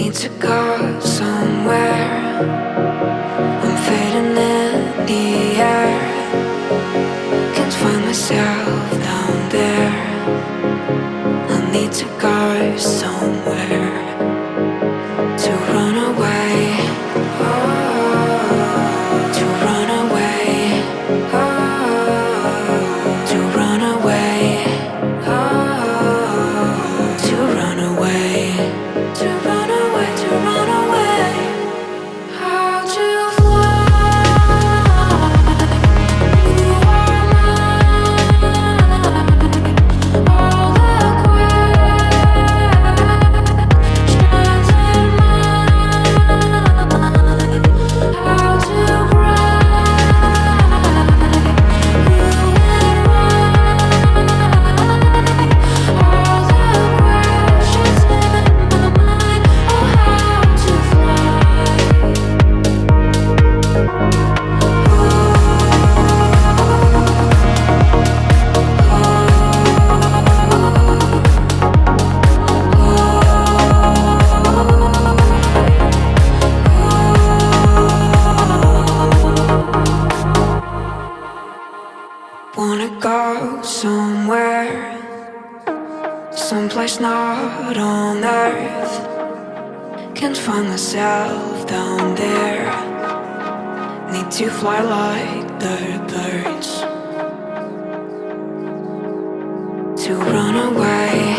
need to go somewhere. I'm fading in the air. Can't find myself down there. I need to go somewhere to run away. Oh, to run away. Oh, to run away. Oh, to run away. To run away. To run away. How to fly? You are mine. All the questions in my mind. How to ride? You and I. All the questions in my mind. Oh, how to fly? Wanna go somewhere, someplace not on earth. Can't find myself down there. Need to fly like the birds. To run away.